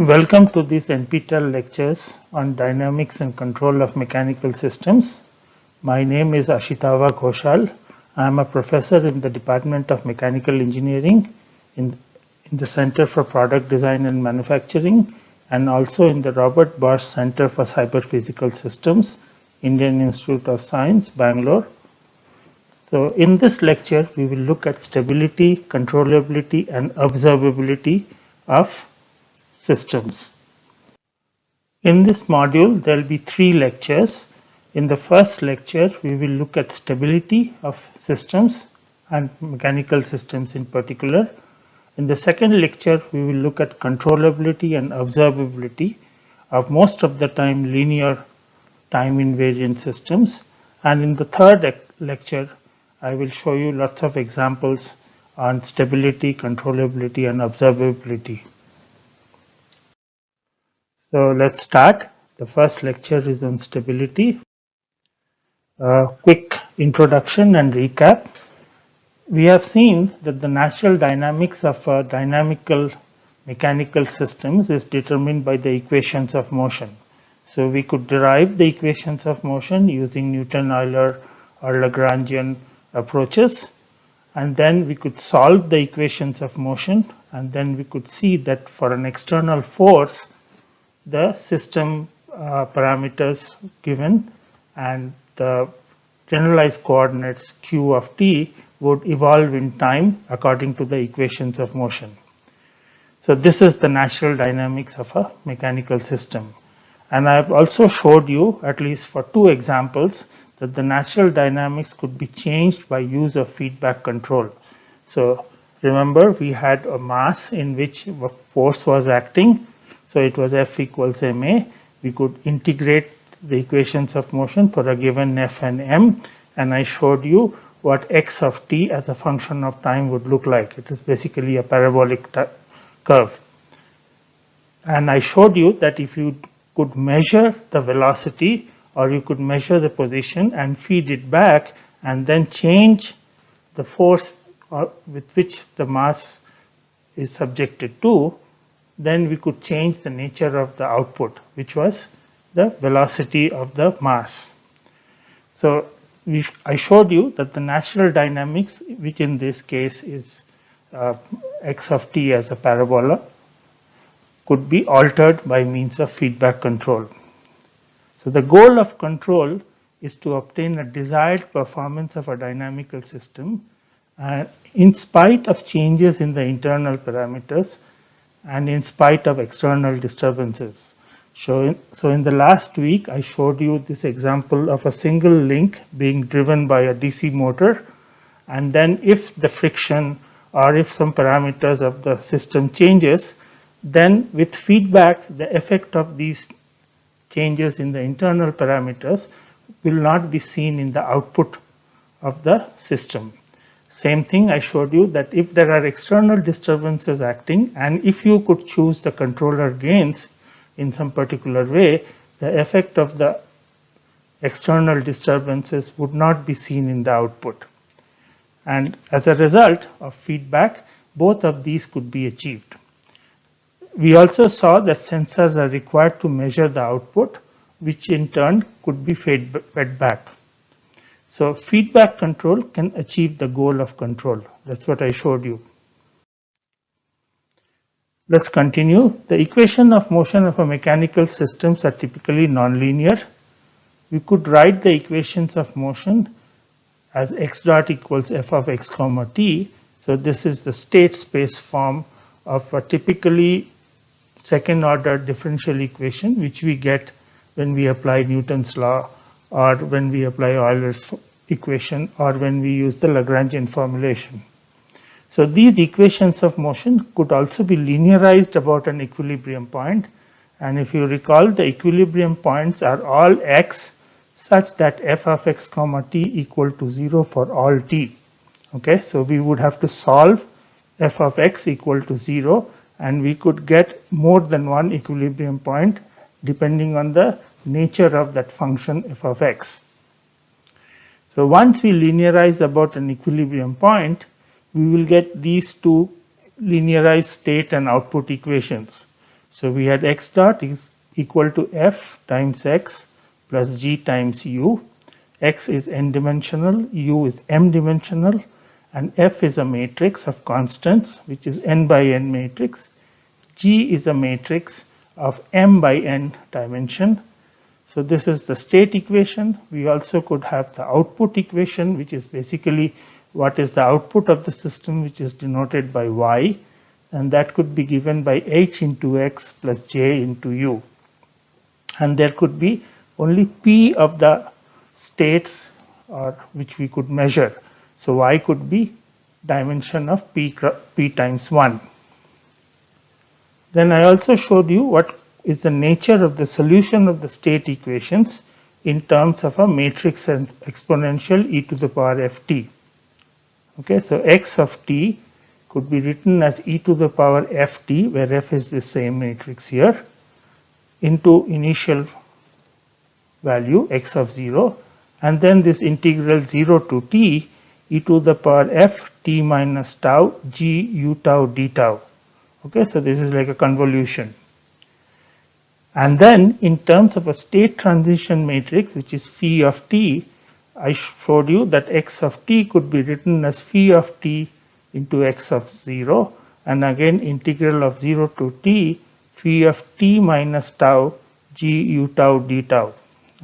Welcome to these NPTEL lectures on dynamics and control of mechanical systems. My name is Ashitava Ghoshal. I am a professor in the Department of Mechanical Engineering in the Center for Product Design and Manufacturing and also in the Robert Bosch Center for Cyber Physical Systems, Indian Institute of Science, Bangalore. So in this lecture, we will look at stability, controllability and observability of systems. In this module, there will be 3 lectures. In the first lecture, we will look at stability of systems and mechanical systems in particular. In the second lecture, we will look at controllability and observability of most of the time linear time invariant systems. And in the third lecture, I will show you lots of examples on stability, controllability and observability. So let's start. The first lecture is on stability. Quick introduction and recap. We have seen that the natural dynamics of dynamical mechanical systems is determined by the equations of motion. So we could derive the equations of motion using Newton-Euler or Lagrangian approaches, and then we could solve the equations of motion, and then we could see that for an external force, the system parameters given and the generalized coordinates q of t would evolve in time according to the equations of motion. So this is the natural dynamics of a mechanical system. And I have also showed you, at least for 2 examples, that the natural dynamics could be changed by use of feedback control. So remember, we had a mass in which a force was acting. So it was F equals ma. We could integrate the equations of motion for a given F and m, and I showed you what x of t as a function of time would look like. It is basically a parabolic curve. And I showed you that if you could measure the velocity or you could measure the position and feed it back and then change the force with which the mass is subjected to, then we could change the nature of the output, which was the velocity of the mass. So I showed you that the natural dynamics, which in this case is x of t as a parabola, could be altered by means of feedback control. So the goal of control is to obtain a desired performance of a dynamical system in spite of changes in the internal parameters and in spite of external disturbances. So in the last week, I showed you this example of a single link being driven by a DC motor, and then if the friction or if some parameters of the system changes, then with feedback, the effect of these changes in the internal parameters will not be seen in the output of the system. Same thing, I showed you that if there are external disturbances acting and if you could choose the controller gains in some particular way, the effect of the external disturbances would not be seen in the output. And as a result of feedback, both of these could be achieved. We also saw that sensors are required to measure the output, which in turn could be fed back. So feedback control can achieve the goal of control. That's what I showed you. Let's continue. The equation of motion of a mechanical systems are typically nonlinear. We could write the equations of motion as x dot equals f of x comma t. So this is the state space form of a typically second order differential equation, which we get when we apply Newton's law or when we apply Euler's equation or when we use the Lagrangian formulation. So these equations of motion could also be linearized about an equilibrium point, and if you recall, the equilibrium points are all x such that f of x comma t equal to 0 for all t. Okay, so we would have to solve f of x equal to 0, and we could get more than one equilibrium point depending on the nature of that function f of x. So once we linearize about an equilibrium point, we will get these 2 linearized state and output equations. So we had x dot is equal to f times x plus g times u. X is n dimensional, u is m dimensional, and f is a matrix of constants, which is n by n matrix. G is a matrix of m by n dimension. So this is the state equation. We also could have the output equation, which is basically what is the output of the system, which is denoted by y, and that could be given by h into x plus j into u. And there could be only p of the states which we could measure. So y could be dimension of p times 1. Then I also showed you what is the nature of the solution of the state equations in terms of a matrix and exponential e to the power ft. Okay, so x of t could be written as e to the power ft, where f is the same matrix here, into initial value x of 0, and then this integral 0 to t e to the power f t minus tau g u tau d tau. Okay, so this is like a convolution. And then in terms of a state transition matrix, which is phi of t, I showed you that x of t could be written as phi of t into x of 0, and again integral of 0 to t phi of t minus tau g u tau d tau.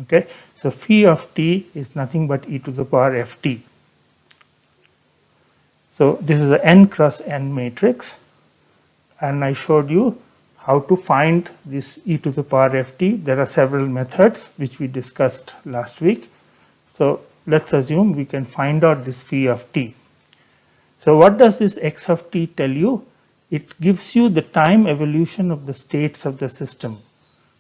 Okay, so phi of t is nothing but e to the power ft. So this is an n cross n matrix, and I showed you how to find this e to the power ft. There are several methods which we discussed last week. So let's assume we can find out this phi of t. So what does this x of t tell you? It gives you the time evolution of the states of the system.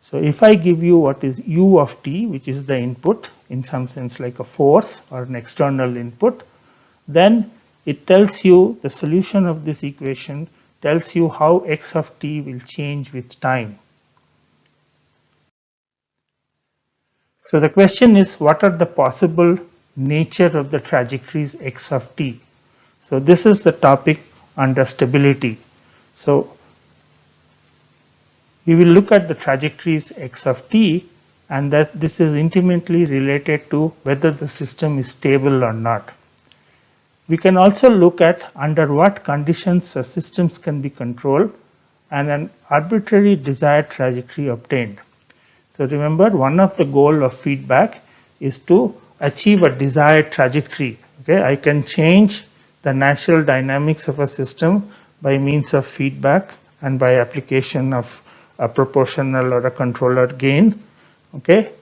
So if I give you what is u of t, which is the input, in some sense like a force or an external input, then it tells you the solution of this equation tells you how x of t will change with time. So the question is, what are the possible nature of the trajectories x of t? So this is the topic under stability. So we will look at the trajectories x of t, and that this is intimately related to whether the system is stable or not. We can also look at under what conditions systems can be controlled and an arbitrary desired trajectory obtained. So remember, one of the goal of feedback is to achieve a desired trajectory. Okay, I can change the natural dynamics of a system by means of feedback and by application of a proportional or a controller gain. Okay,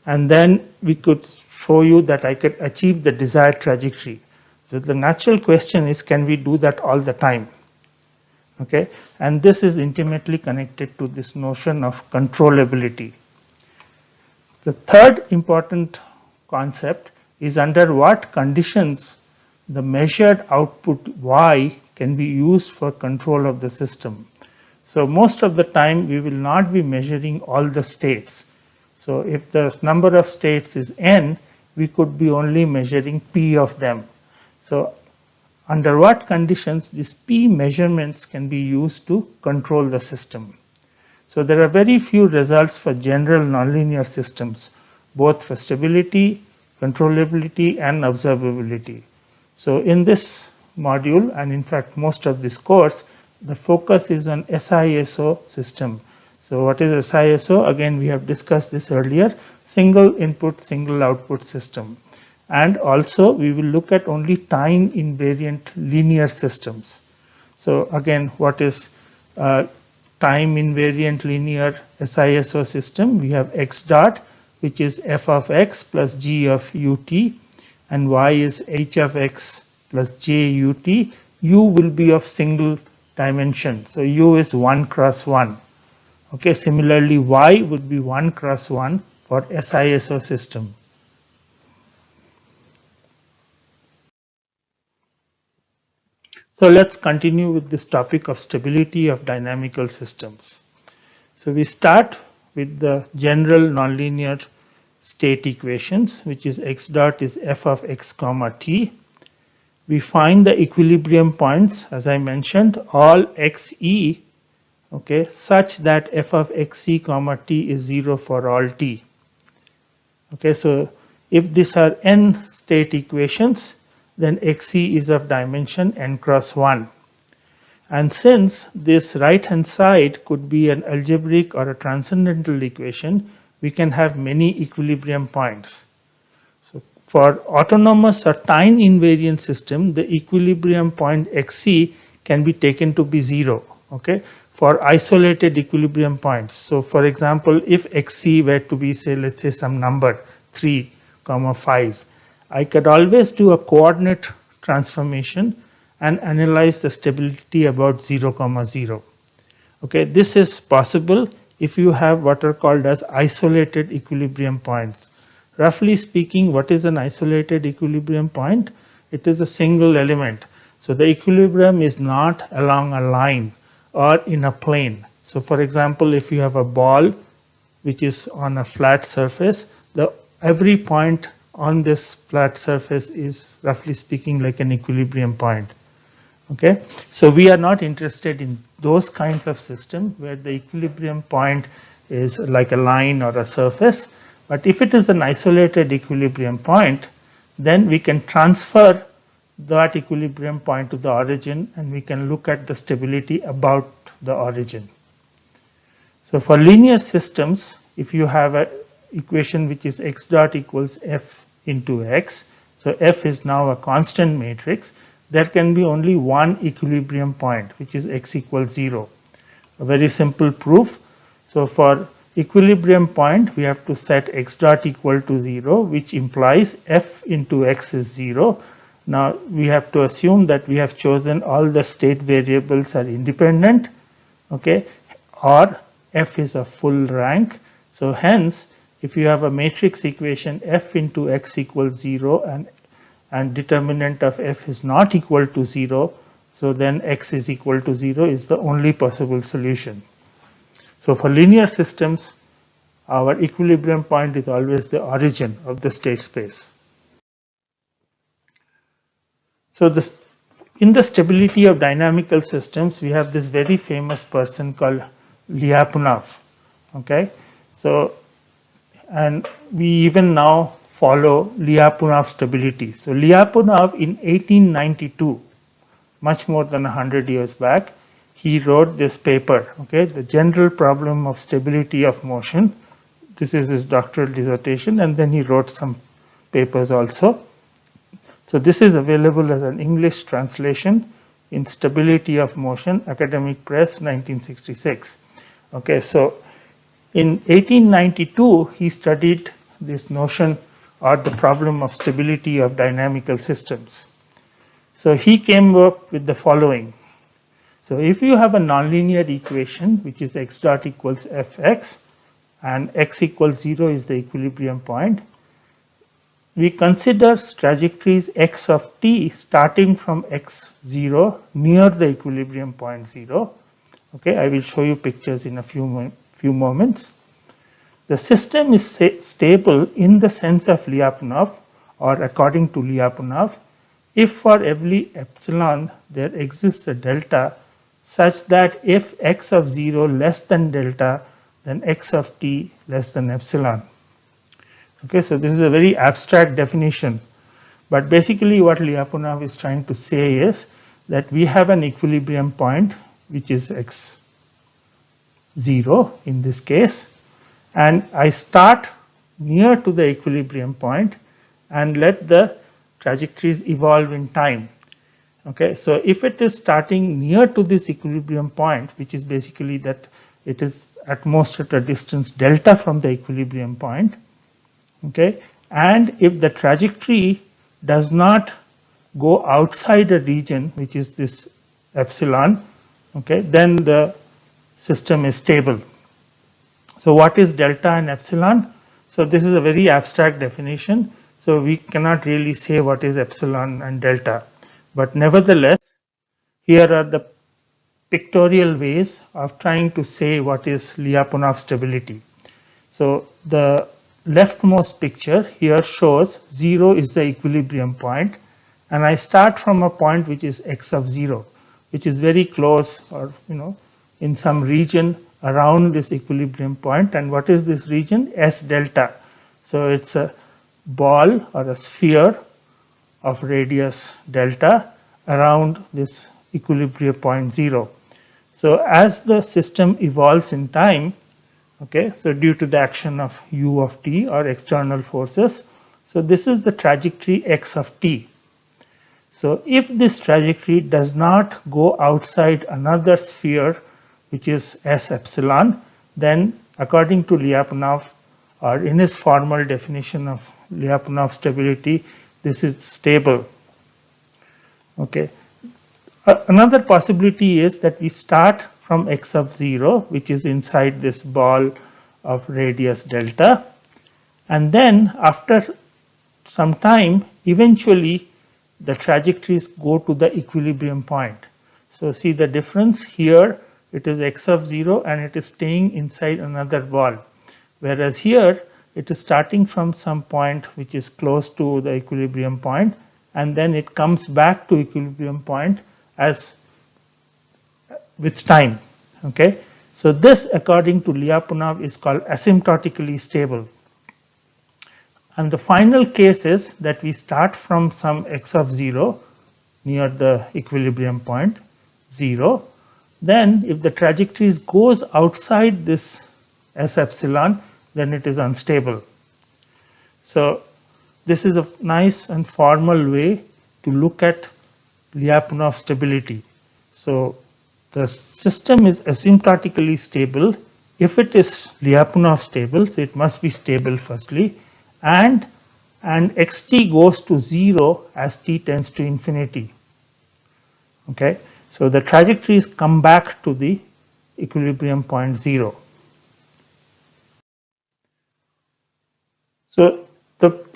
and then we could show you that I could achieve the desired trajectory. So the natural question is, can we do that all the time? Okay, and this is intimately connected to this notion of controllability. The third important concept is under what conditions the measured output y can be used for control of the system. So most of the time we will not be measuring all the states. So if the number of states is n, we could be only measuring p of them. So under what conditions these p measurements can be used to control the system. So there are very few results for general nonlinear systems, both for stability, controllability, and observability. So in this module, and in fact most of this course, the focus is on SISO system. So what is SISO? Again, we have discussed this earlier, single input, single output system. And also we will look at only time invariant linear systems. So again, what is time invariant linear SISO system? We have x dot, which is f of x plus g of ut, and y is h of x plus j ut. U will be of single dimension. So u is 1 cross 1. Okay, similarly y would be 1 cross 1 for SISO system. So let's continue with this topic of stability of dynamical systems. So we start with the general nonlinear state equations, which is x dot is f of x comma t. We find the equilibrium points, as I mentioned, all xe okay, such that f of xc comma t is 0 for all t. Okay, so if these are n state equations, then xc is of dimension n cross 1. And since this right hand side could be an algebraic or a transcendental equation, we can have many equilibrium points. So for autonomous or time invariant system, the equilibrium point xc can be taken to be 0, okay, for isolated equilibrium points. So for example, if xc were to be, say, let's say some number 3, 5, I could always do a coordinate transformation and analyze the stability about 0, 0. Okay, this is possible if you have what are called as isolated equilibrium points. Roughly speaking, what is an isolated equilibrium point? It is a single element. So the equilibrium is not along a line or in a plane. So for example, if you have a ball which is on a flat surface, every point on this flat surface is roughly speaking like an equilibrium point. Okay, so we are not interested in those kinds of system where the equilibrium point is like a line or a surface. But if it is an isolated equilibrium point, then we can transfer that equilibrium point to the origin and we can look at the stability about the origin. So for linear systems, if you have an equation which is x dot equals f into x, so f is now a constant matrix, there can be only one equilibrium point, which is x equals 0. A very simple proof. So for equilibrium point, we have to set x dot equal to 0, which implies f into x is 0. Now we have to assume that we have chosen all the state variables are independent, okay, or f is a full rank. So hence, if you have a matrix equation f into x equals 0 and determinant of f is not equal to 0, so then x is equal to 0 is the only possible solution. So for linear systems, our equilibrium point is always the origin of the state space. So in the stability of dynamical systems, we have this very famous person called Lyapunov. Okay, so and we even now follow Lyapunov stability. So Lyapunov in 1892, much more than 100 years back, he wrote this paper, okay, the general problem of stability of motion. This is his doctoral dissertation, and then he wrote some papers also. So this is available as an English translation in Stability of Motion, Academic Press, 1966. Okay, so in 1892, he studied this notion or the problem of stability of dynamical systems. So he came up with the following. So if you have a nonlinear equation, which is x dot equals fx, and x equals 0 is the equilibrium point, we consider trajectories x of t starting from x0 near the equilibrium point 0. Okay, I will show you pictures in a few moments. The system is stable in the sense of Lyapunov, or according to Lyapunov, if for every epsilon there exists a delta such that if x of 0 less than delta, then x of t less than epsilon. Okay, so this is a very abstract definition, but basically what Lyapunov is trying to say is that we have an equilibrium point which is x0 in this case, and I start near to the equilibrium point and let the trajectories evolve in time. Okay, so if it is starting near to this equilibrium point, which is basically that it is at most at a distance delta from the equilibrium point, okay, and if the trajectory does not go outside a region which is this epsilon, okay, then the system is stable. So what is delta and epsilon? So this is a very abstract definition, so we cannot really say what is epsilon and delta, but nevertheless here are the pictorial ways of trying to say what is Lyapunov stability. So the leftmost picture here shows 0 is the equilibrium point, and I start from a point which is x of 0, which is very close, or in some region around this equilibrium point. And what is this region? S delta. So it's a ball or a sphere of radius delta around this equilibrium point 0. So as the system evolves in time, okay, so due to the action of u of t or external forces, so this is the trajectory x of t. So if this trajectory does not go outside another sphere, which is S epsilon, then according to Lyapunov, or in his formal definition of Lyapunov stability, this is stable. Okay. Another possibility is that we start from x of 0, which is inside this ball of radius delta, and then after some time, eventually the trajectories go to the equilibrium point. So see the difference here, it is x of 0 and it is staying inside another ball, whereas here it is starting from some point which is close to the equilibrium point, and then it comes back to equilibrium point as with time. Okay, so this according to Lyapunov is called asymptotically stable. And the final case is that we start from some x of 0 near the equilibrium point 0. Then if the trajectory goes outside this S epsilon, then it is unstable. So this is a nice and formal way to look at Lyapunov stability. So the system is asymptotically stable. If it is Lyapunov stable, so it must be stable firstly, and xt goes to 0 as t tends to infinity. Okay, so the trajectories come back to the equilibrium point 0. So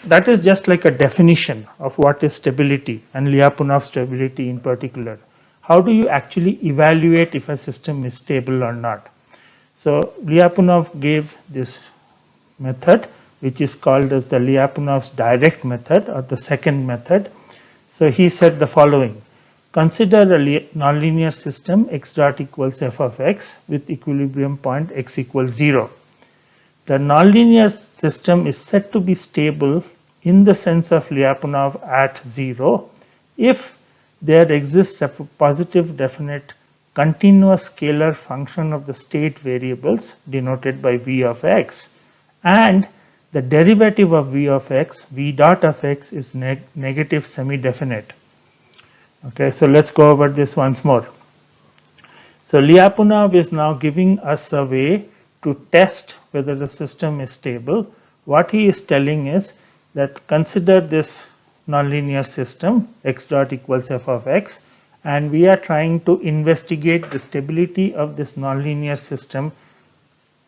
that is just like a definition of what is stability, and Lyapunov stability in particular. How do you actually evaluate if a system is stable or not? So Lyapunov gave this method, which is called as the Lyapunov's Direct Method, or the second method. So he said the following: consider a nonlinear system x dot equals f of x with equilibrium point x equals 0. The nonlinear system is said to be stable in the sense of Lyapunov at 0 if there exists a positive definite continuous scalar function of the state variables denoted by v of x, and the derivative of v of x, v dot of x, is negative semi-definite. Okay, so let's go over this once more. So Lyapunov is now giving us a way to test whether the system is stable. What he is telling is that consider this nonlinear system x dot equals f of x, and we are trying to investigate the stability of this nonlinear system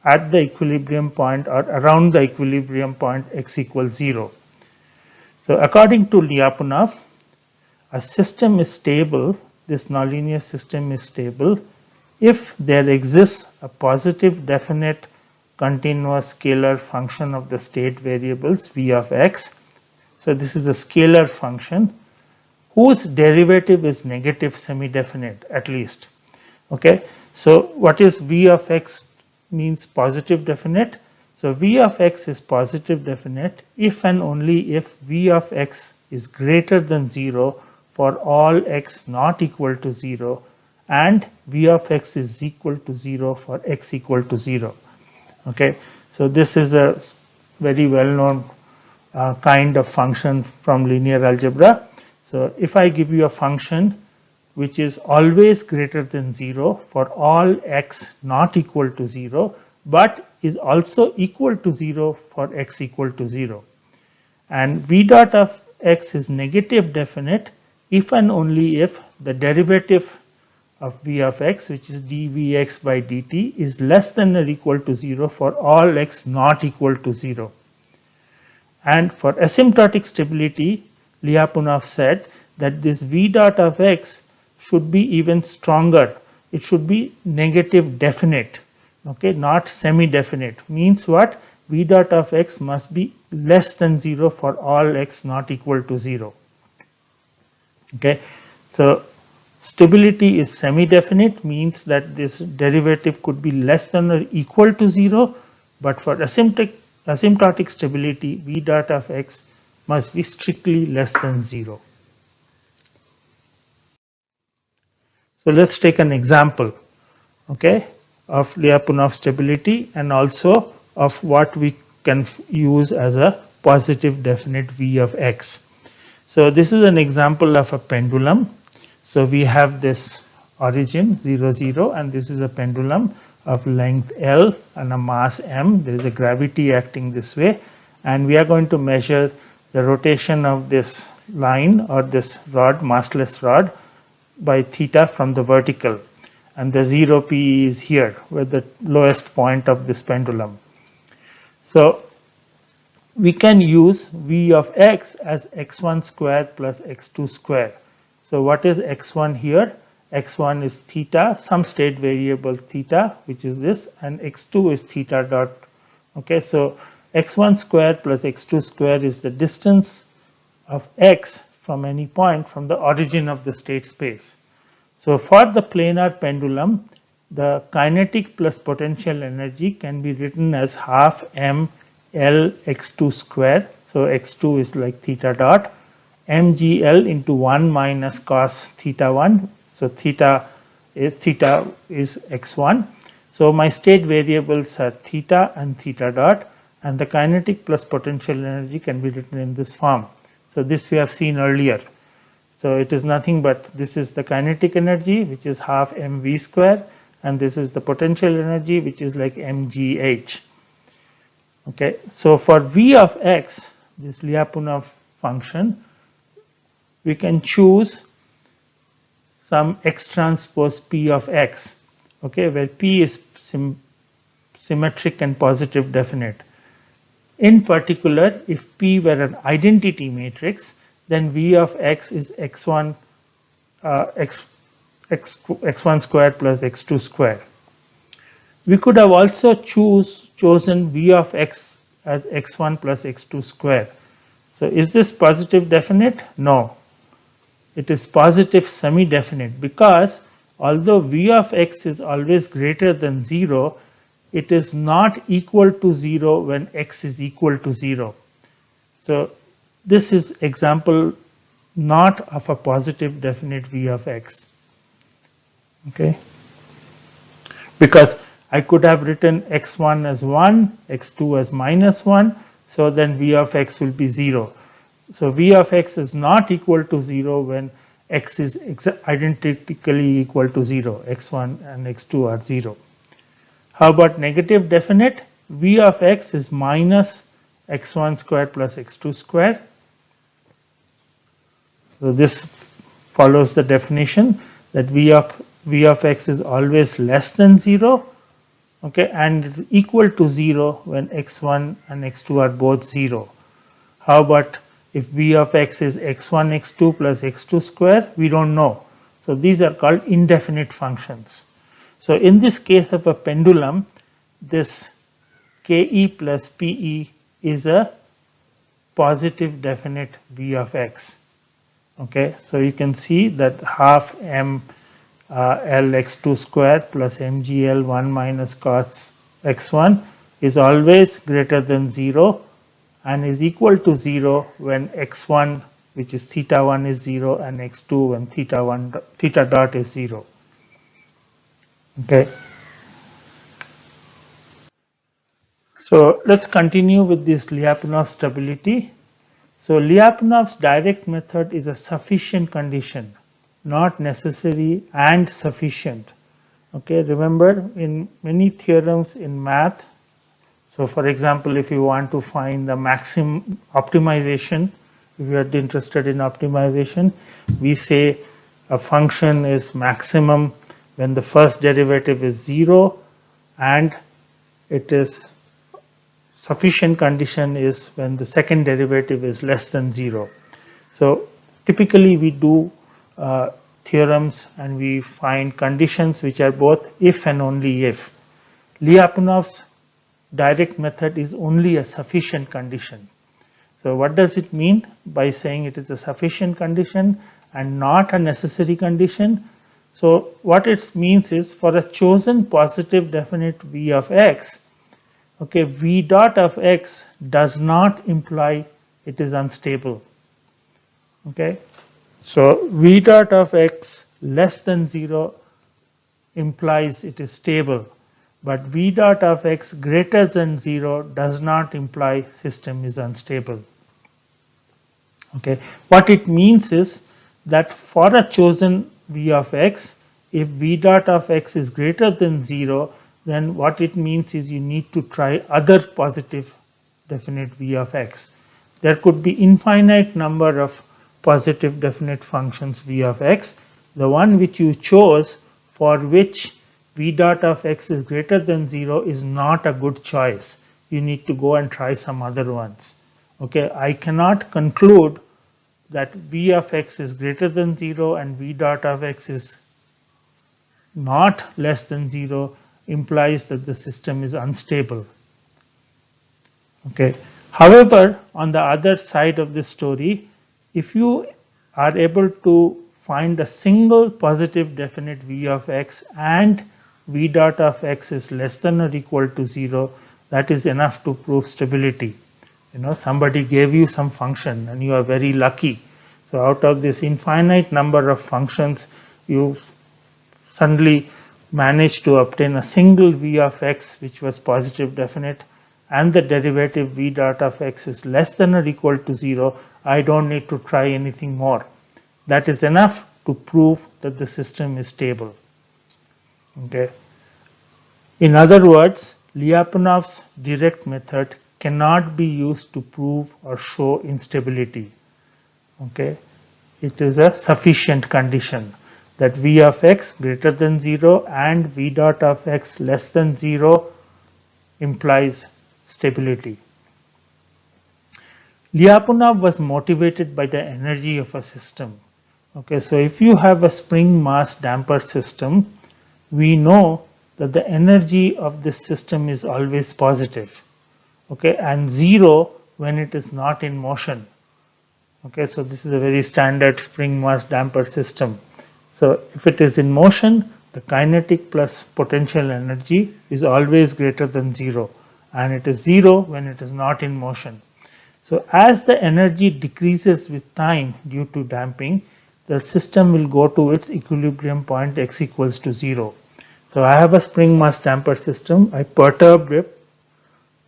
at the equilibrium point or around the equilibrium point x equals 0. So according to Lyapunov, a system is stable, this nonlinear system is stable if there exists a positive definite continuous scalar function of the state variables v of x. So this is a scalar function whose derivative is negative semi-definite at least. Okay, so what is v of x means positive definite. So v of x is positive definite if and only if v of x is greater than 0 for all x not equal to 0, and v of x is equal to 0 for x equal to 0. Okay, so this is a very well known kind of function from linear algebra. So if I give you a function which is always greater than 0 for all x not equal to 0, but is also equal to 0 for x equal to 0. And v dot of x is negative definite if and only if the derivative of v of x, which is dvx by dt, is less than or equal to 0 for all x not equal to 0. And for asymptotic stability, Lyapunov said that this v dot of x should be even stronger. It should be negative definite, okay, not semi-definite. Means what? V dot of x must be less than 0 for all x not equal to 0. Okay, so Stability is semi-definite, means that this derivative could be less than or equal to 0, but for asymptotic stability, v dot of x must be strictly less than 0. So let's take an example, okay, of Lyapunov stability and also of what we can use as a positive definite v of x. So this is an example of a pendulum. So we have this origin 0, 0, and this is a pendulum of length L and a mass m. There is a gravity acting this way, and we are going to measure the rotation of this line or this rod, massless rod, by theta from the vertical, and the 0 p is here where the lowest point of this pendulum. So we can use v of x as x1 square plus x2 square. So what is x1 here? X1 is theta, some state variable theta, which is this, and x2 is theta dot. Okay, so x1 square plus x2 square is the distance of x from any point from the origin of the state space. So for the planar pendulum, the kinetic plus potential energy can be written as half m L x2 square. So x2 is like theta dot mgl into 1 minus cos theta 1. So theta is x1. So my state variables are theta and theta dot, and the kinetic plus potential energy can be written in this form. So this we have seen earlier. So it is nothing but this is the kinetic energy, which is half mv square, and this is the potential energy, which is like mgh. Okay, so for v of x, this Lyapunov function, we can choose some x transpose p of x, okay, where p is symmetric and positive definite. In particular, if p were an identity matrix, then v of x is x1 x1 square plus x2 square. We could have also chosen v of x as x1 plus x2 square. So is this positive definite? No. It is positive semi-definite, because although v of x is always greater than 0, it is not equal to 0 when x is equal to 0. So this is example not of a positive definite v of x. Okay, because I could have written x1 as 1, x2 as minus 1, so then v of x will be 0. So v of x is not equal to 0 when x is identically equal to 0. x1 and x2 are 0. How about negative definite? V of x is minus x1 square plus x2 square. So this follows the definition that v of x is always less than 0. Okay, and it is equal to 0 when x1 and x2 are both 0. How about if v of x is x1 x2 plus x2 square? We don't know. So these are called indefinite functions. So in this case of a pendulum, this ke plus pe is a positive definite v of x. Okay, so you can see that half m L x2 square plus mgl 1 minus cos x1 is always greater than 0 and is equal to 0 when x1, which is theta 1, is 0, and x2 when theta dot is 0. Okay. So let's continue with this Lyapunov stability. So Lyapunov's direct method is a sufficient condition, not necessary and sufficient. Okay, remember in many theorems in math, so for example, if you want to find the maximum optimization, if you are interested in optimization, we say a function is maximum when the first derivative is 0, and it is sufficient condition is when the second derivative is less than 0. So typically we do theorems and we find conditions which are both if and only if. Lyapunov's direct method is only a sufficient condition. So what does it mean by saying it is a sufficient condition and not a necessary condition? So what it means is for a chosen positive definite v of x, okay, v dot of x does not imply it is unstable. Okay, so v dot of x less than 0 implies it is stable, but v dot of x greater than 0 does not imply system is unstable. Okay, what it means is that for a chosen v of x, if v dot of x is greater than 0, then what it means is you need to try other positive definite v of x. There could be infinite number of positive definite functions v of x. The one which you chose for which v dot of x is greater than 0 is not a good choice. You need to go and try some other ones. Okay, I cannot conclude that v of x is greater than 0 and v dot of x is not less than 0 implies that the system is unstable. Okay. However, on the other side of this story, if you are able to find a single positive definite v of x and v dot of x is less than or equal to 0, that is enough to prove stability. You know, somebody gave you some function and you are very lucky. So out of this infinite number of functions, you suddenly managed to obtain a single v of x which was positive definite, and the derivative v dot of x is less than or equal to 0, I don't need to try anything more. That is enough to prove that the system is stable. Okay. In other words, Lyapunov's direct method cannot be used to prove or show instability. Okay. It is a sufficient condition that v of x greater than 0 and v dot of x less than 0 implies stability. Lyapunov was motivated by the energy of a system. Okay, so if you have a spring mass damper system, we know that the energy of this system is always positive. Okay, and 0 when it is not in motion. Okay, so this is a very standard spring mass damper system. So if it is in motion, the kinetic plus potential energy is always greater than 0, and it is 0 when it is not in motion. So as the energy decreases with time due to damping, the system will go to its equilibrium point x equals to 0. So I have a spring mass damper system. I perturb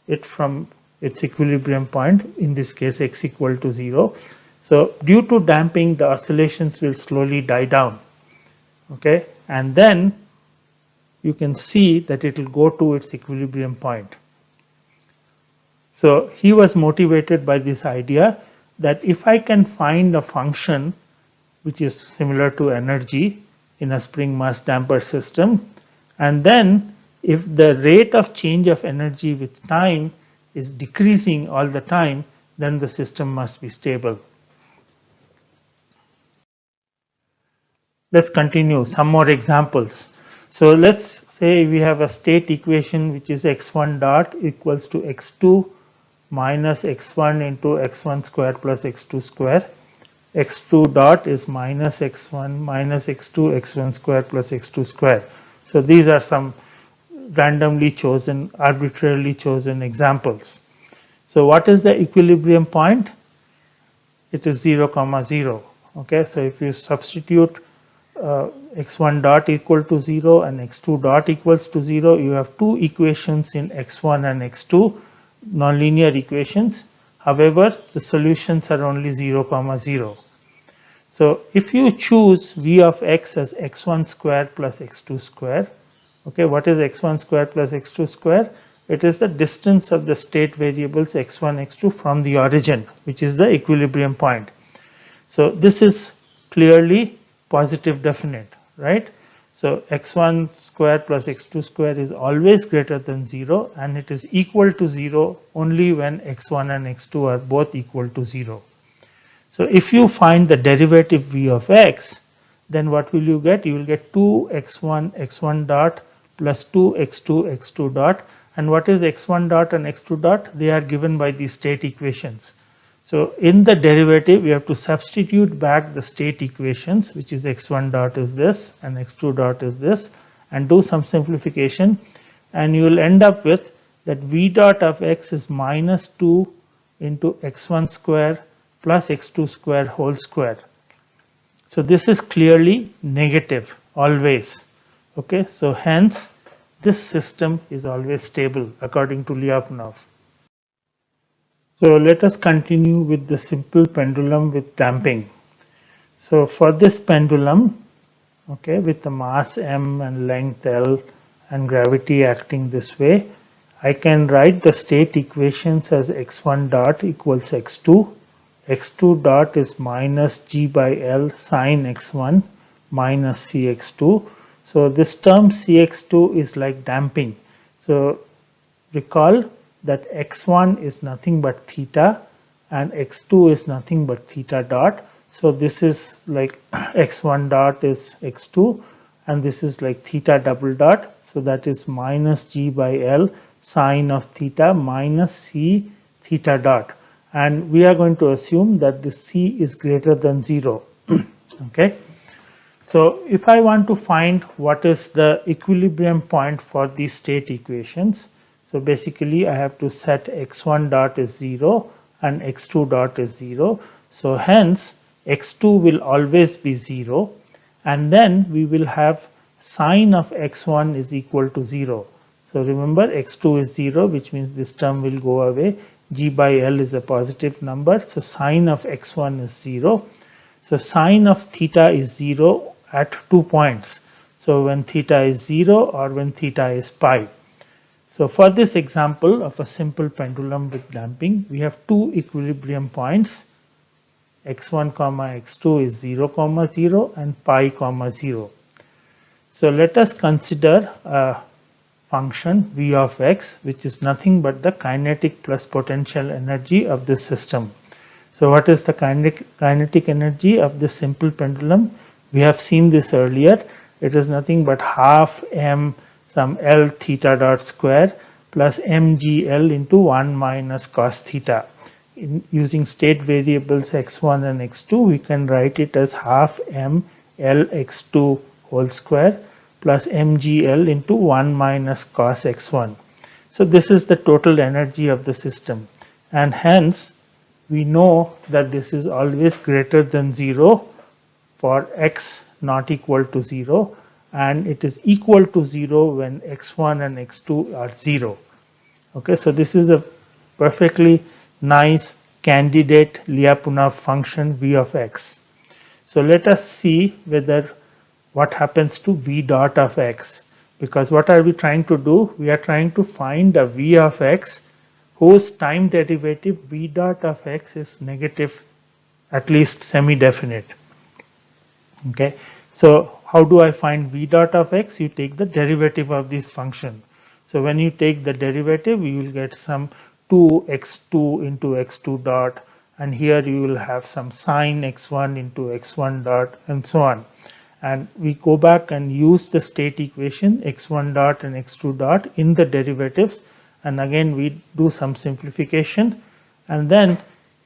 it from its equilibrium point, in this case x equal to 0. So due to damping, the oscillations will slowly die down. Okay, and then you can see that it will go to its equilibrium point. So he was motivated by this idea that if I can find a function which is similar to energy in a spring mass damper system, and then if the rate of change of energy with time is decreasing all the time, then the system must be stable. Let's continue some more examples. So let's say we have a state equation which is x1 dot equals to x2 minus x1 into x1 square plus x2 square. x2 dot is minus x1 minus x2 x1 square plus x2 square. So these are some randomly chosen, arbitrarily chosen examples. So what is the equilibrium point? It is 0, 0. Okay, so if you substitute x1 dot equal to 0 and x2 dot equals to 0, you have two equations in x1 and x2, nonlinear equations. However, the solutions are only 0, 0. So if you choose v of x as x1 square plus x2 square, okay, what is x1 square plus x2 square? It is the distance of the state variables x1, x2 from the origin, which is the equilibrium point. So this is clearly positive definite, right? So x1 square plus x2 square is always greater than 0, and it is equal to 0 only when x1 and x2 are both equal to 0. So if you find the derivative v of x, then what will you get? You will get 2x1 x1 dot plus 2x2 x2 dot. And what is x1 dot and x2 dot? They are given by the state equations. So in the derivative, we have to substitute back the state equations, which is x1 dot is this and x2 dot is this, and do some simplification, and you will end up with that v dot of x is minus 2 into x1 square plus x2 square whole square. So this is clearly negative always. Okay, so hence this system is always stable according to Lyapunov. So let us continue with the simple pendulum with damping. So for this pendulum, okay, with the mass m and length L and gravity acting this way, I can write the state equations as x1 dot equals x2, x2 dot is minus g by L sine x1 minus cx2. So this term cx2 is like damping. So recall that x1 is nothing but theta and x2 is nothing but theta dot. So this is like x1 dot is x2 and this is like theta double dot. So that is minus g by L sine of theta minus c theta dot. And we are going to assume that this c is greater than 0. Okay. So if I want to find what is the equilibrium point for these state equations, so basically I have to set x1 dot is 0 and x2 dot is 0. So hence x2 will always be 0, and then we will have sine of x1 is equal to 0. So remember x2 is 0, which means this term will go away. G by L is a positive number, so sine of x1 is 0. So sine of theta is 0 at 2 points. So when theta is 0 or when theta is pi. So for this example of a simple pendulum with damping, we have two equilibrium points, x1 comma x2 is 0 comma 0 and pi comma 0. So let us consider a function v of x, which is nothing but the kinetic plus potential energy of this system. So what is the kinetic energy of this simple pendulum? We have seen this earlier. It is nothing but half m some L theta dot square plus mgl into 1 minus cos theta. Using state variables x1 and x2, we can write it as half m L x2 whole square plus mgl into 1 minus cos x1. So this is the total energy of the system, and hence we know that this is always greater than 0 for x not equal to 0, and it is equal to 0 when x1 and x2 are 0. Okay, so this is a perfectly nice candidate Lyapunov function v of x. So let us see whether what happens to v dot of x, because what are we trying to do? We are trying to find a v of x whose time derivative v dot of x is negative, at least semi-definite. Okay, so how do I find v dot of x? You take the derivative of this function. So when you take the derivative, you will get some 2x2 into x2 dot, and here you will have some sine x1 into x1 dot, and so on. And we go back and use the state equation x1 dot and x2 dot in the derivatives, and again we do some simplification, and then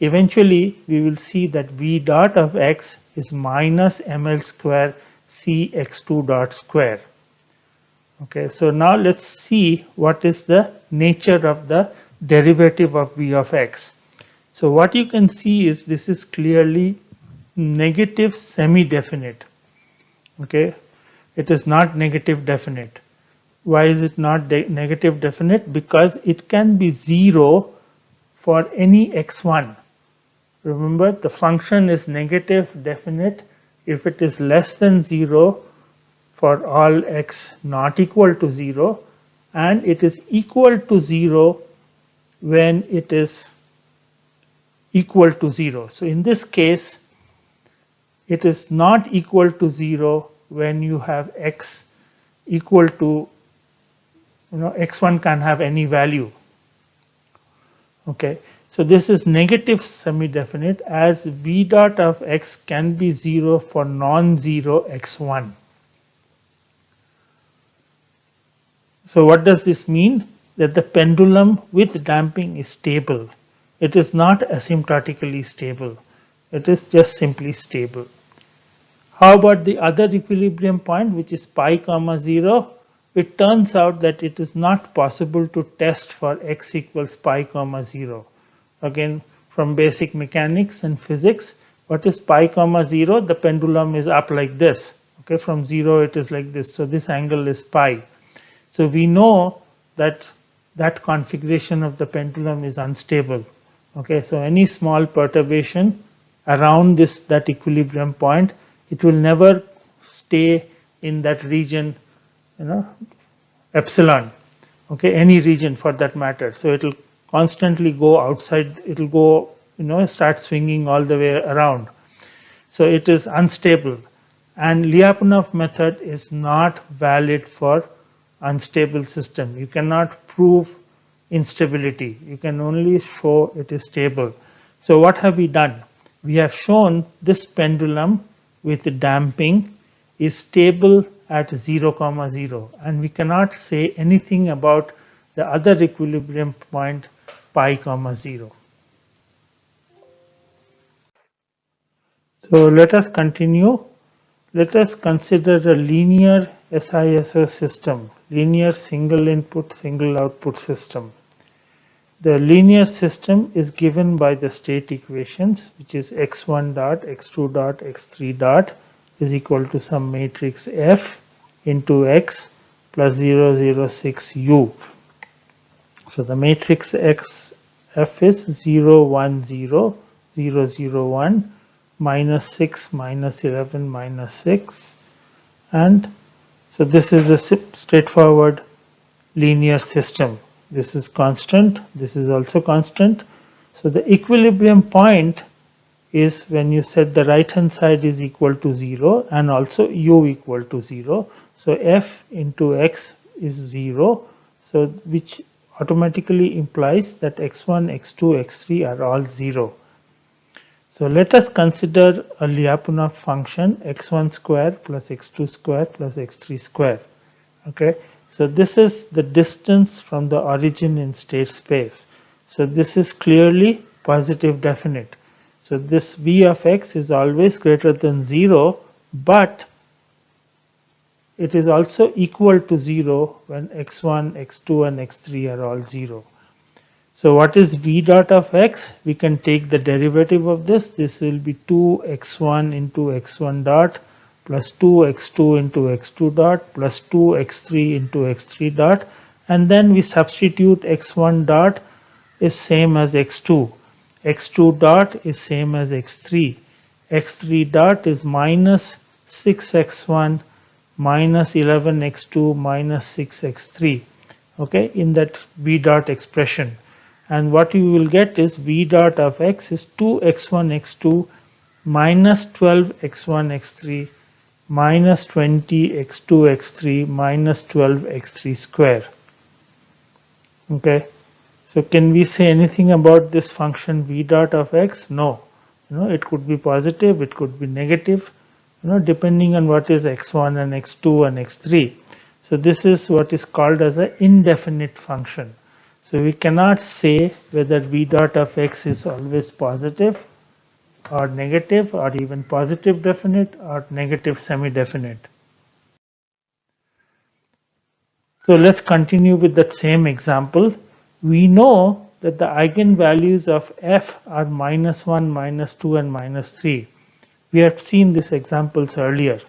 eventually we will see that v dot of x is minus ml square c x2 dot square. Okay, so now let's see what is the nature of the derivative of v of x. So what you can see is this is clearly negative semi-definite. Okay, it is not negative definite. Why is it not negative definite? Because it can be 0 for any x1. Remember, the function is negative definite if it is less than 0 for all x not equal to 0, and it is equal to 0 when it is equal to 0. So in this case, it is not equal to 0 when you have x equal to, x1 can have any value. Okay, so this is negative semi-definite, as v dot of x can be 0 for non-zero x1. So what does this mean? That the pendulum with damping is stable. It is not asymptotically stable. It is just simply stable. How about the other equilibrium point, which is pi comma 0? It turns out that it is not possible to test for x equals pi comma 0. Again, from basic mechanics and physics, what is pi comma 0? The pendulum is up like this. Okay, from 0 it is like this. So this angle is pi. So we know that that configuration of the pendulum is unstable. Okay, so any small perturbation around that equilibrium point, it will never stay in that region, epsilon. Okay, any region for that matter. So it will constantly go outside. It will go, start swinging all the way around. So it is unstable. And Lyapunov method is not valid for unstable system. You cannot prove instability. You can only show it is stable. So what have we done? We have shown this pendulum with damping is stable at 0, 0, and we cannot say anything about the other equilibrium point pi, 0. So let us continue. Let us consider a linear SISO system, linear single input, single output system. The linear system is given by the state equations, which is x1 dot, x2 dot, x3 dot is equal to some matrix F into x plus 0, 0, 6 u. So the matrix X F is 0, 1, 0, 0, 0, 1, minus 6, minus 11, minus 6. And so this is a straightforward linear system. This is constant. This is also constant. So the equilibrium point is when you set the right hand side is equal to 0 and also u equal to 0. So f into x is 0. So which automatically implies that x1, x2, x3 are all 0. So let us consider a Lyapunov function x1 square plus x2 square plus x3 square. Okay. So this is the distance from the origin in state space. So this is clearly positive definite. So this v of x is always greater than 0, but it is also equal to 0 when x1, x2 and x3 are all 0. So what is v dot of x? We can take the derivative of this. This will be 2x1 into x1 dot plus 2x2 into x2 dot plus 2x3 into x3 dot, and then we substitute x1 dot is same as x2, x2 dot is same as x3, x3 dot is minus 6x1 minus 11x2 minus 6x3, okay, in that v dot expression. And what you will get is v dot of x is 2x1 x2 minus 12x1 x3 minus 20 x2 x3 minus 12 x3 square. Okay, so can we say anything about this function v dot of x? No. It could be positive, it could be negative, depending on what is x1 and x2 and x3. So this is what is called as an indefinite function. So we cannot say whether v dot of x is always positive or negative or even positive definite or negative semi-definite. So let's continue with that same example. We know that the eigenvalues of f are minus 1, minus 2 and minus 3. We have seen these examples earlier.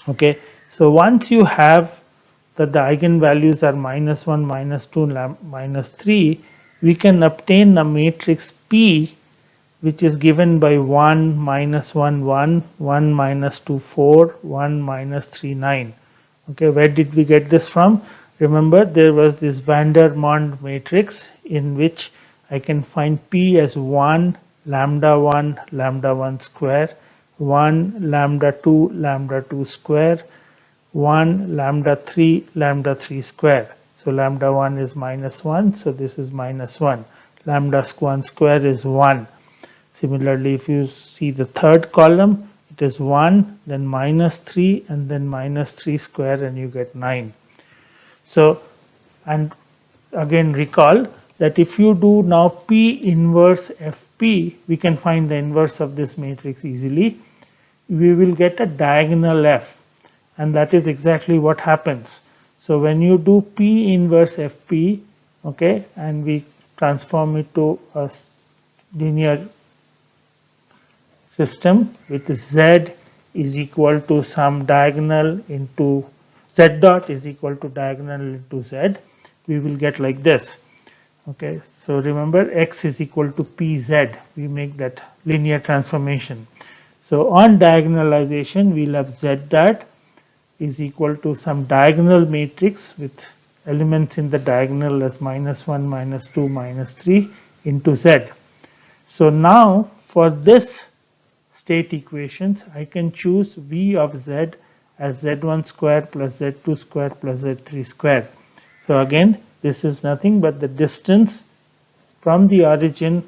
Okay, so once you have that the eigenvalues are minus 1, minus 2, minus 3, we can obtain a matrix P which is given by 1, minus 1, 1, 1, minus 2, 4, 1, minus 3, 9. Okay, where did we get this from? Remember, there was this van der Monde matrix in which I can find P as 1, lambda 1 square, 1, lambda 2 square, 1, lambda 3 square. So lambda 1 is minus 1, so this is minus 1. Lambda 1 square is 1. Similarly, if you see the third column, it is 1, then minus 3, and then minus 3 square, and you get 9. So, and again recall that if you do now P inverse FP, we can find the inverse of this matrix easily. We will get a diagonal F, and that is exactly what happens. So when you do P inverse FP, okay, and we transform it to a linear system with Z is equal to some diagonal into Z dot is equal to diagonal into Z, we will get like this. Okay, so remember X is equal to PZ, we make that linear transformation. So on diagonalization, we'll have Z dot is equal to some diagonal matrix with elements in the diagonal as -1, -2, -3 into Z. So now for this state equations, I can choose V of Z as Z1 square plus Z2 square plus Z3 square. So again, this is nothing but the distance from the origin,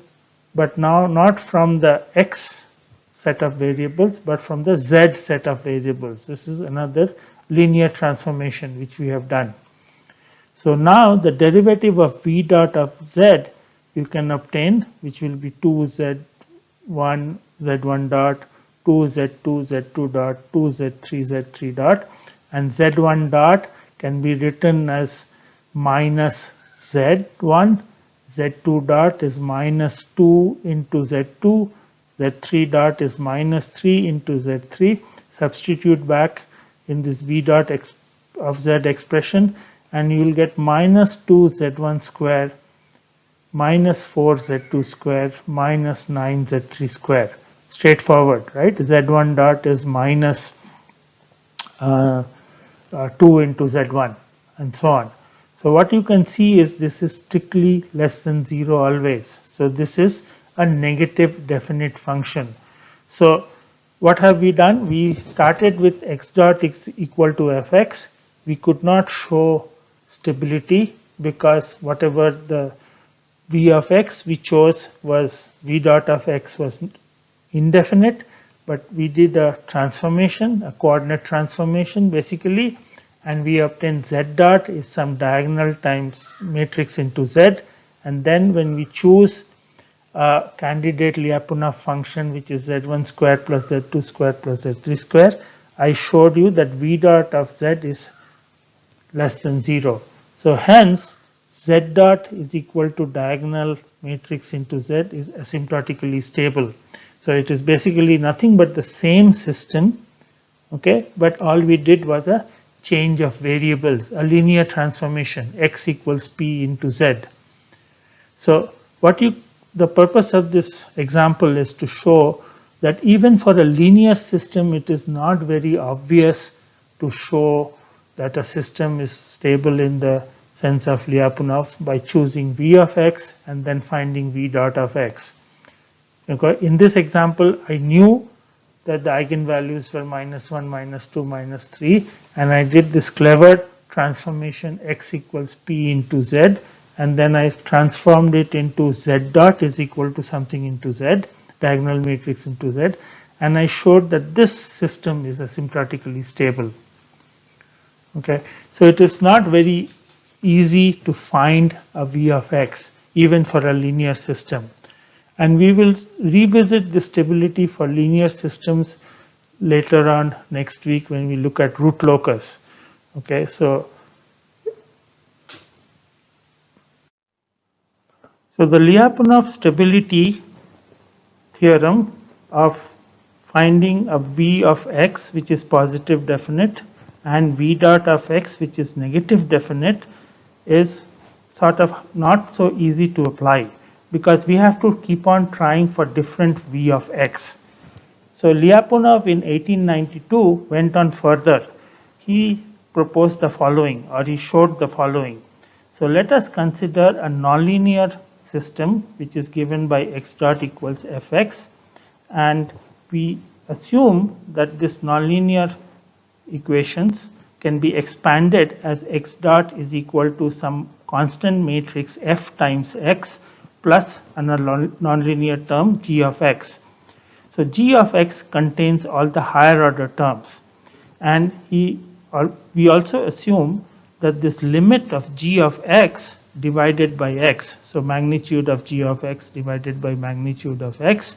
but now not from the X set of variables, but from the Z set of variables. This is another linear transformation which we have done. So now the derivative of V dot of Z you can obtain, which will be 2Z1 Z1 dot, 2Z2 Z2 dot, 2Z3 Z3 dot, and Z1 dot can be written as minus Z1, Z2 dot is minus 2 into Z2, Z3 dot is minus 3 into Z3. Substitute back in this V dot of Z expression, and you will get minus 2 Z1 square, minus 4 Z2 square, minus 9 Z3 square. Straightforward, right? Z1 dot is minus 2 into Z1 and so on. So what you can see is this is strictly less than 0 always. So this is a negative definite function. So what have we done? We started with x dot is equal to fx. We could not show stability because whatever the v of x we chose was v dot of x was indefinite, but we did a transformation, a coordinate transformation basically, and we obtained z dot is some diagonal times matrix into z, and then when we choose a candidate Lyapunov function which is z1 square plus z2 square plus z3 square, I showed you that v dot of z is less than 0. So hence z dot is equal to diagonal matrix into z is asymptotically stable. So it is basically nothing but the same system, okay, but all we did was a change of variables, a linear transformation, x equals p into z. So the purpose of this example is to show that even for a linear system, it is not very obvious to show that a system is stable in the sense of Lyapunov by choosing v of x and then finding v dot of x. In this example, I knew that the eigenvalues were -1, -2, -3, and I did this clever transformation x equals p into z, and then I transformed it into z dot is equal to something into z, diagonal matrix into z, and I showed that this system is asymptotically stable. Okay, so it is not very easy to find a v of x even for a linear system. And we will revisit the stability for linear systems later on next week when we look at root locus. Okay, so the Lyapunov stability theorem of finding a v of x which is positive definite and v dot of x which is negative definite is sort of not so easy to apply, because we have to keep on trying for different v of x. So Lyapunov in 1892 went on further. He proposed the following, or he showed the following. So let us consider a nonlinear system which is given by x dot equals fx, and we assume that this nonlinear equations can be expanded as x dot is equal to some constant matrix f times x plus another nonlinear term g of x. So g of x contains all the higher order terms, and we also assume that this limit of g of x divided by x. So magnitude of g of x divided by magnitude of x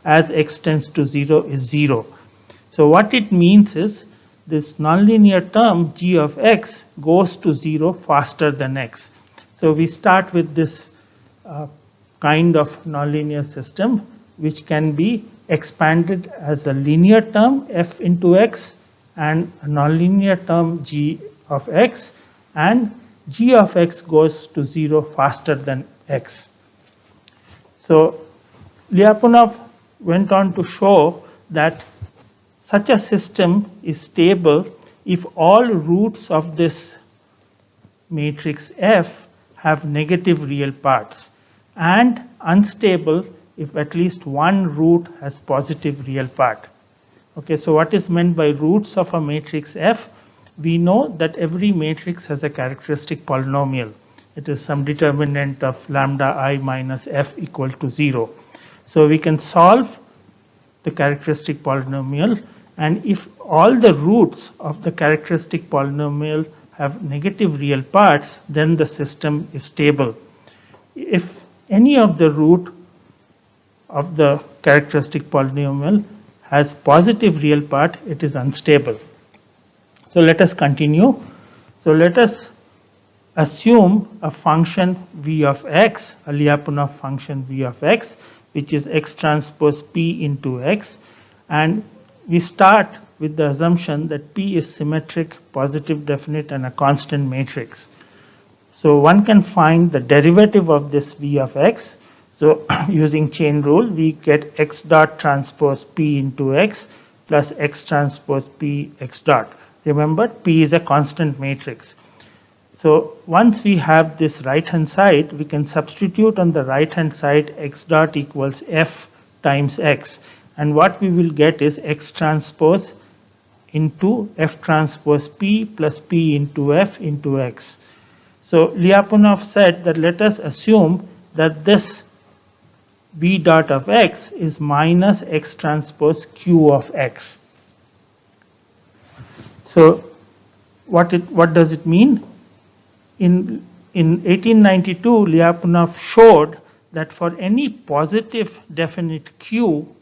as x tends to 0 is 0. So what it means is this nonlinear term g of x goes to 0 faster than x. So we start with this kind of nonlinear system which can be expanded as a linear term f into x and a nonlinear term g of x, and g of x goes to 0 faster than x. So Lyapunov went on to show that such a system is stable if all roots of this matrix F have negative real parts, and unstable if at least one root has positive real part. Okay, so what is meant by roots of a matrix F? We know that every matrix has a characteristic polynomial. It is some determinant of lambda I minus f equal to 0. So we can solve the characteristic polynomial, and if all the roots of the characteristic polynomial have negative real parts, then the system is stable. If any of the root of the characteristic polynomial has positive real part, it is unstable. So let us continue. So let us assume a function v of x, a Lyapunov function v of x, which is x transpose p into x, and we start with the assumption that p is symmetric, positive definite, and a constant matrix. So one can find the derivative of this v of x. So using chain rule, we get x dot transpose p into x plus x transpose p x dot. Remember, p is a constant matrix. So once we have this right hand side, we can substitute on the right hand side x dot equals f times x, and what we will get is x transpose into f transpose p plus p into f into x. So Lyapunov said that let us assume that this b dot of x is minus x transpose q of x. So what does it mean? In 1892, Lyapunov showed that for any positive definite q,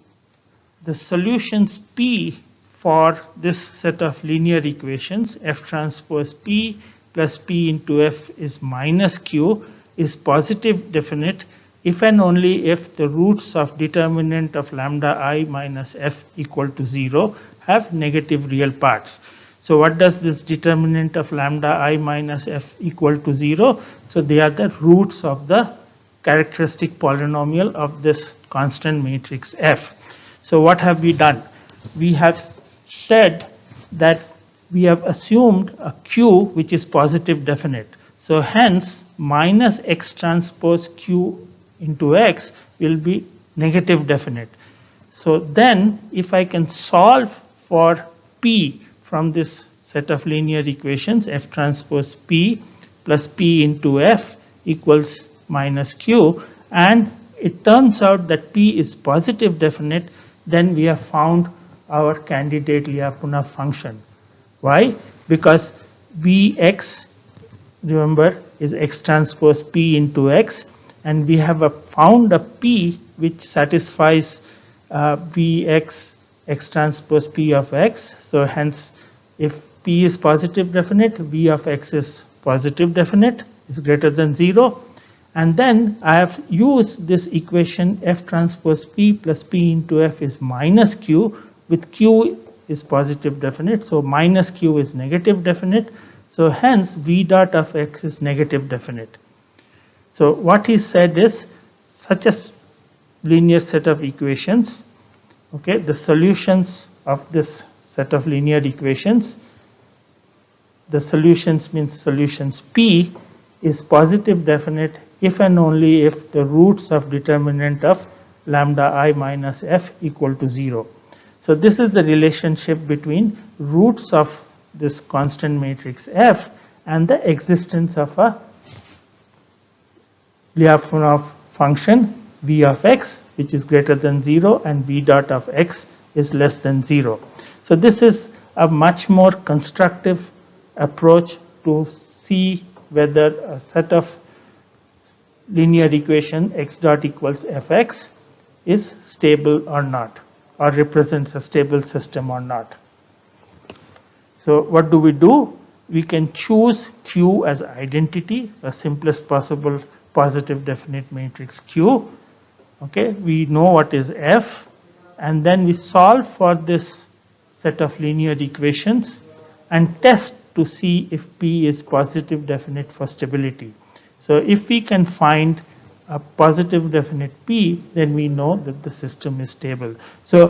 the solutions p for this set of linear equations f transpose p plus p into f is minus q is positive definite if and only if the roots of determinant of lambda I minus f equal to 0 have negative real parts. So what does this determinant of lambda I minus f equal to 0? So they are the roots of the characteristic polynomial of this constant matrix f. So what have we done? We have said that we have assumed a q which is positive definite. So hence minus x transpose q into x will be negative definite. So then if I can solve for p from this set of linear equations, f transpose p plus p into f equals minus q, and it turns out that p is positive definite, then we have found our candidate Lyapunov function. Why? Because Vx, remember, is x transpose p into x, and we have found a p which satisfies Vx x transpose p of x. So hence, if p is positive definite, v of x is positive definite, is greater than 0. And then I have used this equation f transpose p plus p into f is minus q, with q is positive definite, so minus q is negative definite. So hence v dot of x is negative definite. So what he said is such a linear set of equations, okay, the solutions of this set of linear equations, the solutions means solutions p is positive definite if and only if the roots of determinant of lambda I minus f equal to 0. So this is the relationship between roots of this constant matrix f and the existence of a Lyapunov function v of x which is greater than 0 and v dot of x is less than 0. So this is a much more constructive approach to see whether a set of linear equation x dot equals fx is stable or not, or represents a stable system or not. So what do? We can choose Q as identity, the simplest possible positive definite matrix Q. Okay, we know what is F, and then we solve for this set of linear equations and test to see if P is positive definite for stability. So if we can find a positive definite P, then we know that the system is stable. So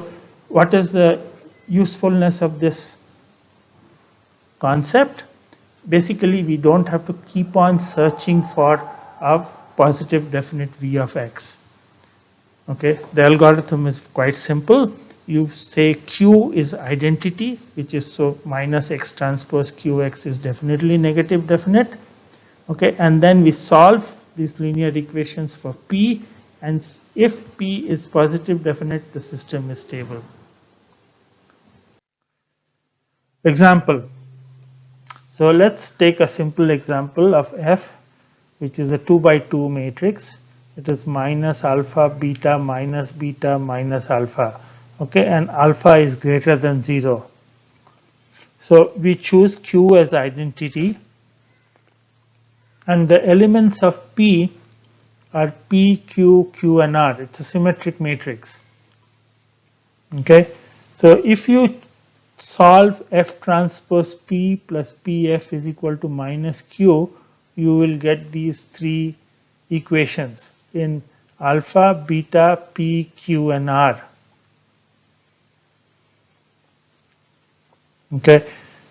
what is the usefulness of this concept? Basically, we don't have to keep on searching for a positive definite V of x. Okay, the algorithm is quite simple. You say Q is identity, which is so minus x transpose Qx is definitely negative definite. Okay, and then we solve these linear equations for P, and if P is positive definite, the system is stable. Example. So let's take a simple example of F, which is a 2 by 2 matrix. It is minus alpha, beta, minus alpha. Okay, and alpha is greater than 0. So we choose Q as identity, and the elements of P are P, Q, Q, and R. It's a symmetric matrix. Okay, so if you solve F transpose P plus PF is equal to minus Q, you will get these three equations in alpha, beta, P, Q, and R. Okay,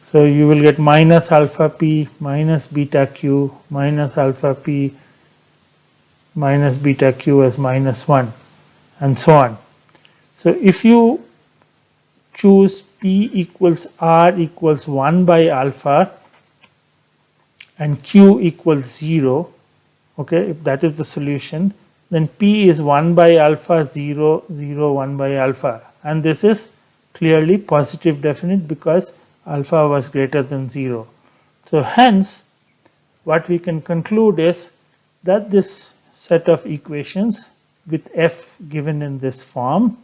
so you will get minus alpha P, minus beta Q, minus alpha P, minus beta Q as minus 1, and so on. So if you choose P equals R equals 1 by alpha and Q equals 0, okay, if that is the solution, then P is 1 by alpha, 0, 0, 1 by alpha. And this is clearly positive definite because alpha was greater than 0. So hence, what we can conclude is that this set of equations with F given in this form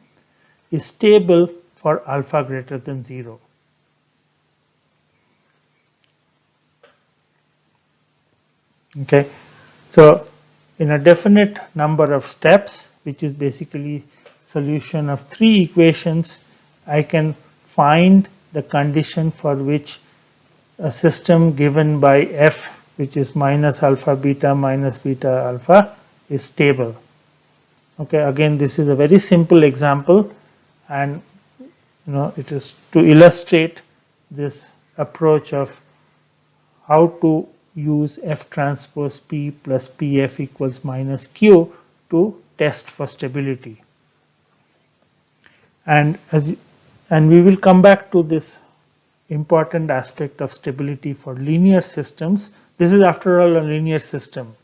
is stable for alpha greater than 0. Okay, so in a definite number of steps, which is basically solution of 3 equations, I can find the condition for which a system given by F, which is minus alpha beta minus beta alpha, is stable. Okay, again, this is a very simple example, and it is to illustrate this approach of how to use F transpose P plus PF equals minus Q to test for stability. And we will come back to this important aspect of stability for linear systems. This is after all a linear system.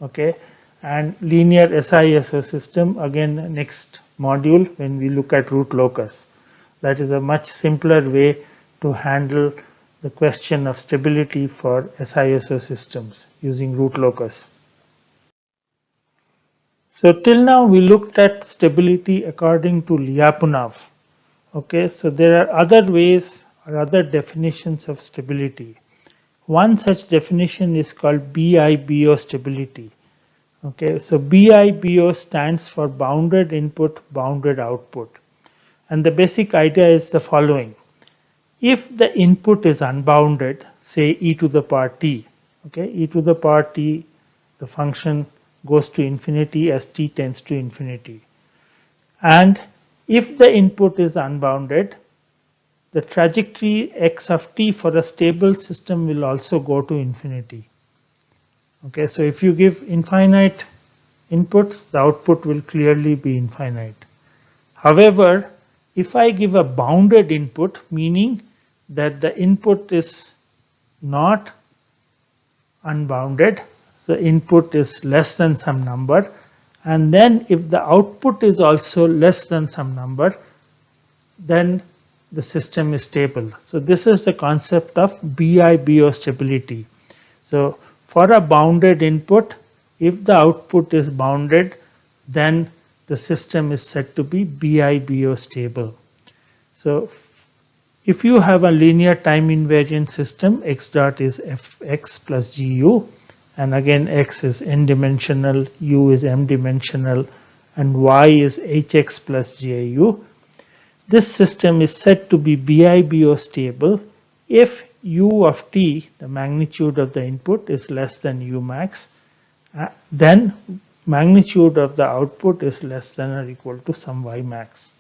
Okay, and linear SISO system again next module when we look at root locus. That is a much simpler way to handle the question of stability for SISO systems using root locus. So till now we looked at stability according to Lyapunov. Okay, so there are other ways or other definitions of stability. One such definition is called BIBO stability. Okay, so BIBO stands for bounded input, bounded output. And the basic idea is the following. If the input is unbounded, say e to the power t, okay, e to the power t, the function goes to infinity as t tends to infinity. And if the input is unbounded, the trajectory x of t for a stable system will also go to infinity. Okay, so if you give infinite inputs, the output will clearly be infinite. However, if I give a bounded input, meaning that the input is not unbounded, the input is less than some number, and then if the output is also less than some number, then the system is stable. So this is the concept of BIBO stability. So for a bounded input, If the output is bounded, then the system is said to be BIBO stable. So if you have a linear time invariant system, x dot is fx plus gu, and again x is n dimensional, u is m dimensional, and y is hx plus jau. This system is said to be BIBO stable if u of t, the magnitude of the input, is less than u max, then magnitude of the output is less than or equal to some y max.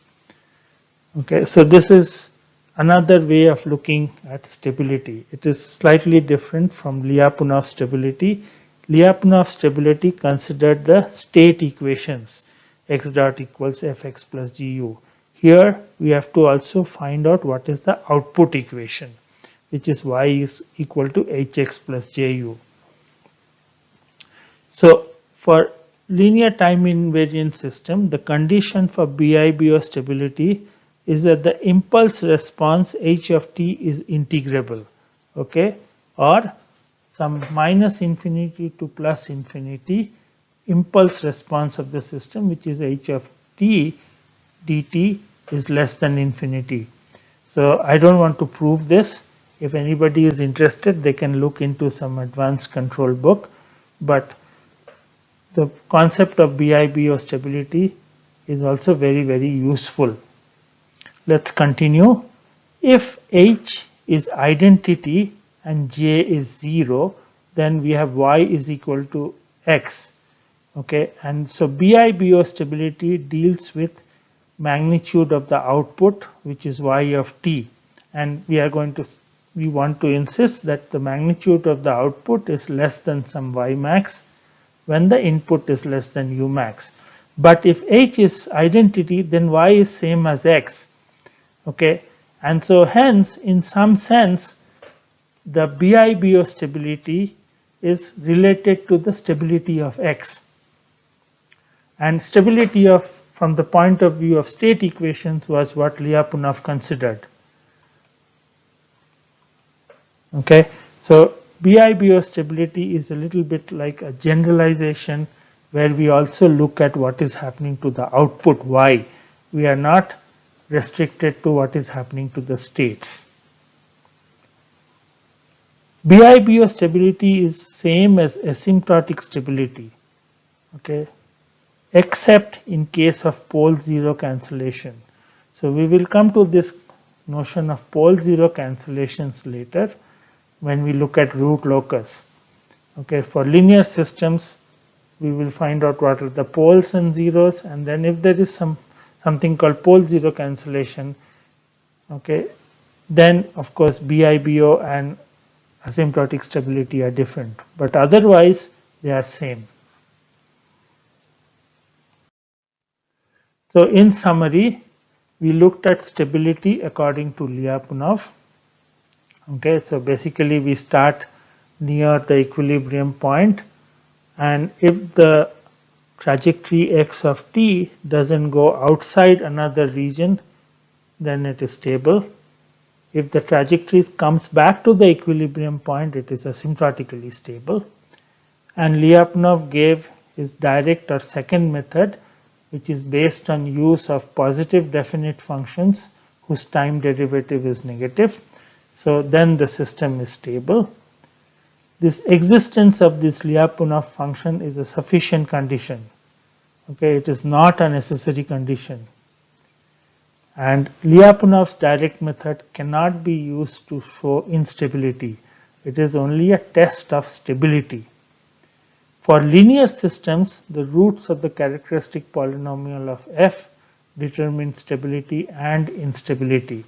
Okay, so this is another way of looking at stability. It is slightly different from Lyapunov stability. Lyapunov stability considered the state equations, x dot equals fx plus gu. Here we have to also find out what is the output equation, which is y is equal to hx plus ju. So for linear time invariant system, the condition for BIBO stability is that the impulse response h of t is integrable, okay, or some minus infinity to plus infinity impulse response of the system, which is h of t dt, is less than infinity. So I don't want to prove this. If anybody is interested, they can look into some advanced control book, but the concept of BIBO stability is also very, very useful. Let's continue. If h is identity and j is 0, then we have y is equal to x. Okay, and so BIBO stability deals with magnitude of the output, which is y of t, and we want to insist that the magnitude of the output is less than some y max when the input is less than u max. But if h is identity, then y is same as x. Okay, and so hence, in some sense, the BIBO stability is related to the stability of x. And stability of, from the point of view of state equations, was what Lyapunov considered. Okay, so BIBO stability is a little bit like a generalization where we also look at what is happening to the output y. We are not restricted to what is happening to the states. BIBO stability is same as asymptotic stability, okay, except in case of pole zero cancellation. So we will come to this notion of pole zero cancellations later when we look at root locus. Okay, for linear systems, we will find out what are the poles and zeros, and then if there is something called pole zero cancellation, okay, then of course BIBO and asymptotic stability are different, but otherwise they are same. So in summary, we looked at stability according to Lyapunov. Okay, so basically we start near the equilibrium point, and if the trajectory x of t doesn't go outside another region, then it is stable. If the trajectory comes back to the equilibrium point, it is asymptotically stable. And Lyapunov gave his direct or second method, which is based on use of positive definite functions whose time derivative is negative. So then the system is stable. This existence of this Lyapunov function is a sufficient condition. Okay, it is not a necessary condition. And Lyapunov's direct method cannot be used to show instability. It is only a test of stability. For linear systems, the roots of the characteristic polynomial of f determine stability and instability.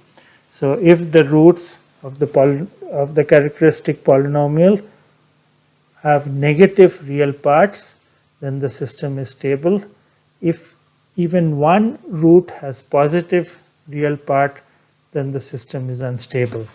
So if the roots of the characteristic polynomial have negative real parts, then the system is stable. If even one root has positive real part, then the system is unstable.